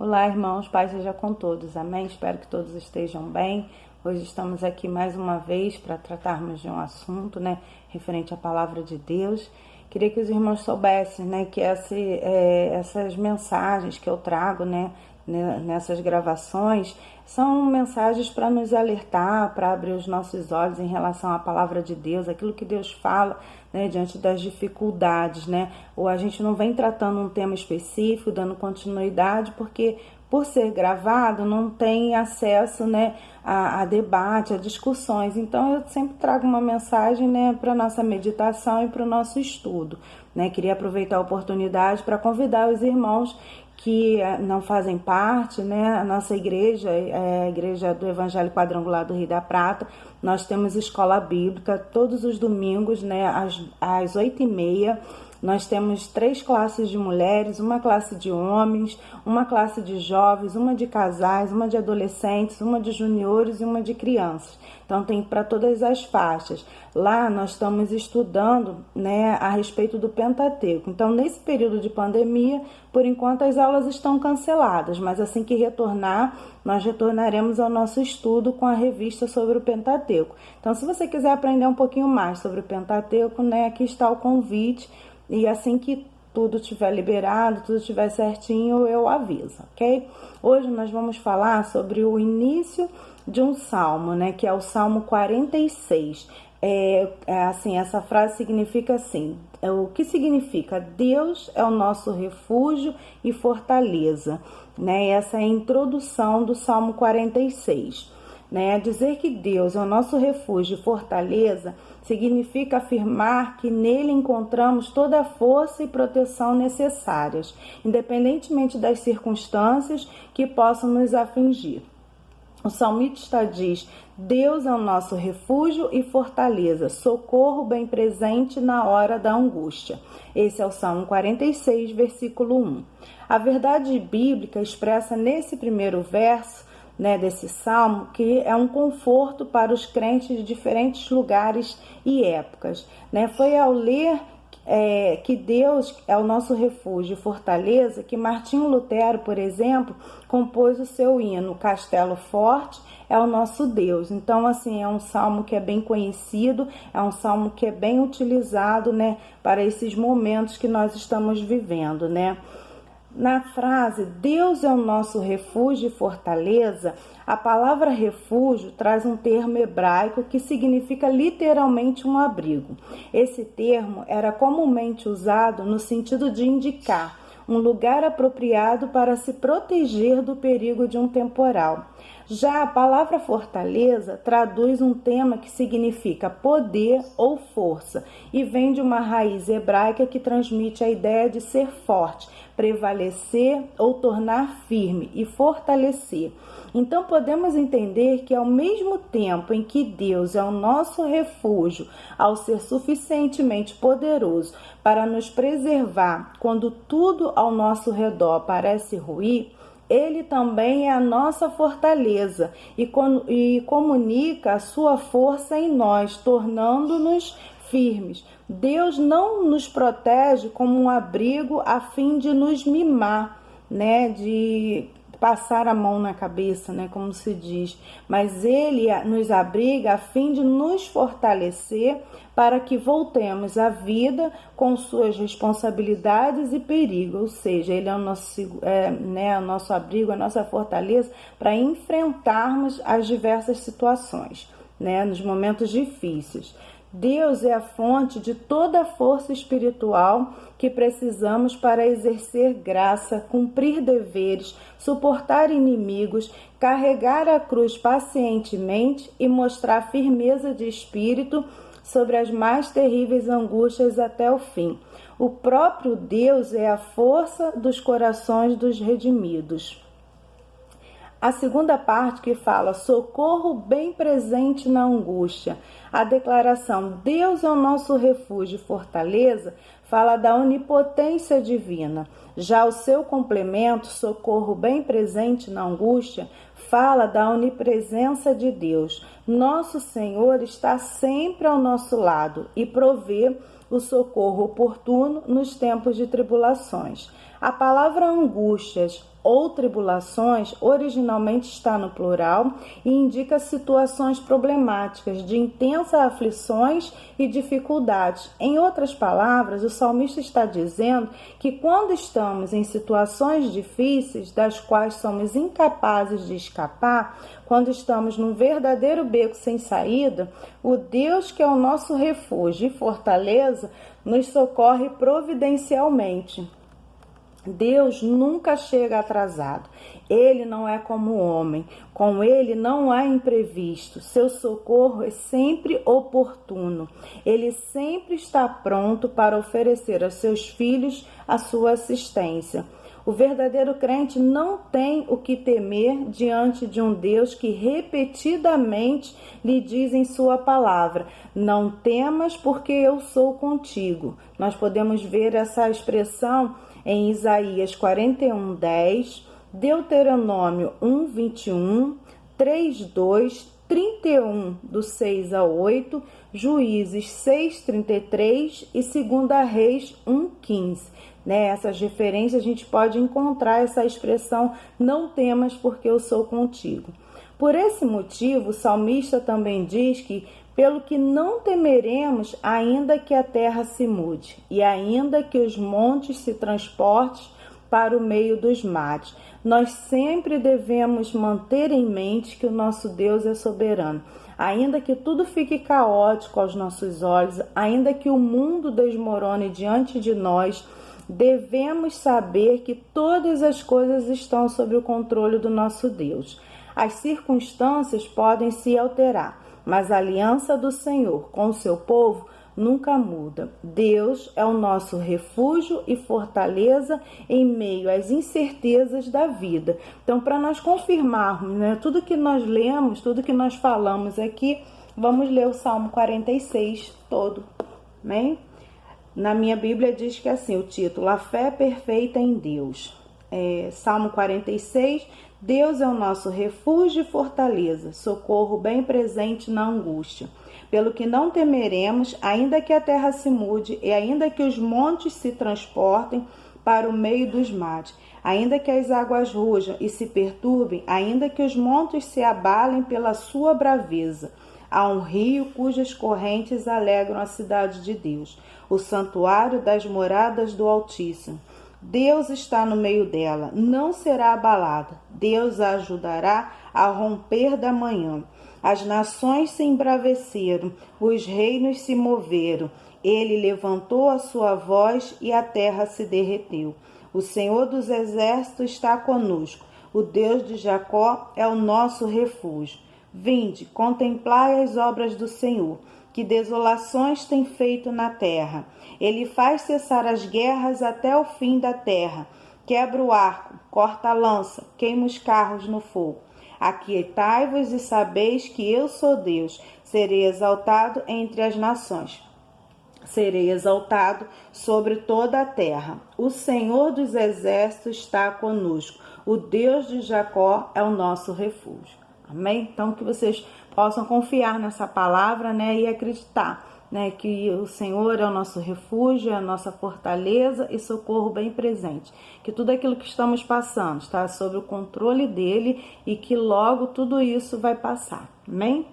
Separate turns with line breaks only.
Olá, irmãos, paz seja com todos, amém? Espero que todos estejam bem. Hoje estamos aqui mais uma vez para tratarmos de um assunto, referente à palavra de Deus. Queria que os irmãos soubessem, que essas mensagens que eu trago, nessas gravações, são mensagens para nos alertar, para abrir os nossos olhos em relação à palavra de Deus, aquilo que Deus fala, diante das dificuldades, Ou a gente não vem tratando um tema específico, dando continuidade, porque por ser gravado não tem acesso, a debate, a discussões. Então eu sempre trago uma mensagem, para nossa meditação e para o nosso estudo, Queria aproveitar a oportunidade para convidar os irmãos que não fazem parte, A nossa igreja é a igreja do Evangelho Quadrangular do Rio da Prata. Nós temos escola bíblica todos os domingos, às 8h30. Nós temos 3 classes de mulheres, uma classe de homens, uma classe de jovens, uma de casais, uma de adolescentes, uma de juniores e uma de crianças. Então tem para todas as faixas. Lá nós estamos estudando, a respeito do Pentateuco. Então nesse período de pandemia, por enquanto as aulas estão canceladas, mas assim que retornar, nós retornaremos ao nosso estudo com a revista sobre o Pentateuco. Então se você quiser aprender um pouquinho mais sobre o Pentateuco, aqui está o convite. E assim que tudo estiver liberado, tudo estiver certinho, eu aviso, ok? Hoje nós vamos falar sobre o início de um salmo, que é o Salmo 46. Essa frase significa assim, o que significa? Deus é o nosso refúgio e fortaleza, Essa é a introdução do Salmo 46. Dizer que Deus é o nosso refúgio e fortaleza significa afirmar que nele encontramos toda a força e proteção necessárias, independentemente das circunstâncias que possam nos afligir. O salmista diz: Deus é o nosso refúgio e fortaleza, socorro bem presente na hora da angústia. Esse é o Salmo 46, versículo 1. A verdade bíblica expressa nesse primeiro verso desse salmo, que é um conforto para os crentes de diferentes lugares e épocas. Foi ao ler que Deus é o nosso refúgio e fortaleza que Martinho Lutero, por exemplo, compôs o seu hino Castelo Forte é o nosso Deus. Então, é um salmo que é bem conhecido, é um salmo que é bem utilizado, para esses momentos que nós estamos vivendo, Na frase, Deus é o nosso refúgio e fortaleza, a palavra refúgio traz um termo hebraico que significa literalmente um abrigo. Esse termo era comumente usado no sentido de indicar um lugar apropriado para se proteger do perigo de um temporal. Já a palavra fortaleza traduz um tema que significa poder ou força e vem de uma raiz hebraica que transmite a ideia de ser forte, prevalecer ou tornar firme e fortalecer. Então podemos entender que ao mesmo tempo em que Deus é o nosso refúgio, ao ser suficientemente poderoso para nos preservar quando tudo ao nosso redor parece ruir, Ele também é a nossa fortaleza e comunica a sua força em nós, tornando-nos firmes. Deus não nos protege como um abrigo a fim de nos mimar, de passar a mão na cabeça, como se diz, mas Ele nos abriga a fim de nos fortalecer para que voltemos à vida com suas responsabilidades e perigos, ou seja, Ele é o nosso abrigo, a nossa fortaleza para enfrentarmos as diversas situações, nos momentos difíceis. Deus é a fonte de toda a força espiritual que precisamos para exercer graça, cumprir deveres, suportar inimigos, carregar a cruz pacientemente e mostrar firmeza de espírito sobre as mais terríveis angústias até o fim. O próprio Deus é a força dos corações dos redimidos. A segunda parte que fala socorro bem presente na angústia. A declaração Deus é o nosso refúgio e fortaleza fala da onipotência divina. Já o seu complemento, socorro bem presente na angústia, fala da onipresença de Deus. Nosso Senhor está sempre ao nosso lado e provê o socorro oportuno nos tempos de tribulações. A palavra angústias ou tribulações originalmente está no plural e indica situações problemáticas de intensas aflições e dificuldades. Em outras palavras, o salmista está dizendo que quando estamos em situações difíceis, das quais somos incapazes de escapar, quando estamos num verdadeiro beco sem saída, o Deus que é o nosso refúgio e fortaleza nos socorre providencialmente. Deus nunca chega atrasado. Ele não é como o homem. Com ele não há imprevisto. Seu socorro é sempre oportuno. Ele sempre está pronto para oferecer aos seus filhos a sua assistência. O verdadeiro crente não tem o que temer diante de um Deus que repetidamente lhe diz em sua palavra: não temas, porque eu sou contigo. Nós podemos ver essa expressão em Isaías 41:10, Deuteronômio 1:21, 3:2, 31, do 6 ao 8, Juízes 6:33 e 2 Reis 1:15. Essas referências a gente pode encontrar essa expressão: não temas, porque eu sou contigo. Por esse motivo, o salmista também diz que pelo que não temeremos, ainda que a terra se mude, e ainda que os montes se transportem para o meio dos mares. Nós sempre devemos manter em mente que o nosso Deus é soberano. Ainda que tudo fique caótico aos nossos olhos, ainda que o mundo desmorone diante de nós, devemos saber que todas as coisas estão sob o controle do nosso Deus. As circunstâncias podem se alterar, mas a aliança do Senhor com o seu povo nunca muda. Deus é o nosso refúgio e fortaleza em meio às incertezas da vida. Então, para nós confirmarmos, tudo que nós lemos, tudo que nós falamos aqui, vamos ler o Salmo 46 todo. Amém? Na minha Bíblia diz que assim, o título: A fé perfeita em Deus. Salmo 46, Deus é o nosso refúgio e fortaleza, socorro bem presente na angústia. Pelo que não temeremos, ainda que a terra se mude e ainda que os montes se transportem para o meio dos mares, ainda que as águas rujam e se perturbem, ainda que os montes se abalem pela sua braveza. Há um rio cujas correntes alegram a cidade de Deus, o santuário das moradas do Altíssimo. Deus está no meio dela, não será abalada. Deus a ajudará ao romper da manhã. As nações se embraveceram, os reinos se moveram. Ele levantou a sua voz e a terra se derreteu. O Senhor dos exércitos está conosco. O Deus de Jacó é o nosso refúgio. Vinde, contemplai as obras do Senhor, que desolações tem feito na terra. Ele faz cessar as guerras até o fim da terra. Quebra o arco, corta a lança, queima os carros no fogo. Aquietai-vos e sabeis que eu sou Deus. Serei exaltado entre as nações. Serei exaltado sobre toda a terra. O Senhor dos exércitos está conosco. O Deus de Jacó é o nosso refúgio. Amém? Então, que vocês possam confiar nessa palavra, e acreditar, que o Senhor é o nosso refúgio, é a nossa fortaleza e socorro bem presente. Que tudo aquilo que estamos passando está sob o controle dele e que logo tudo isso vai passar. Amém?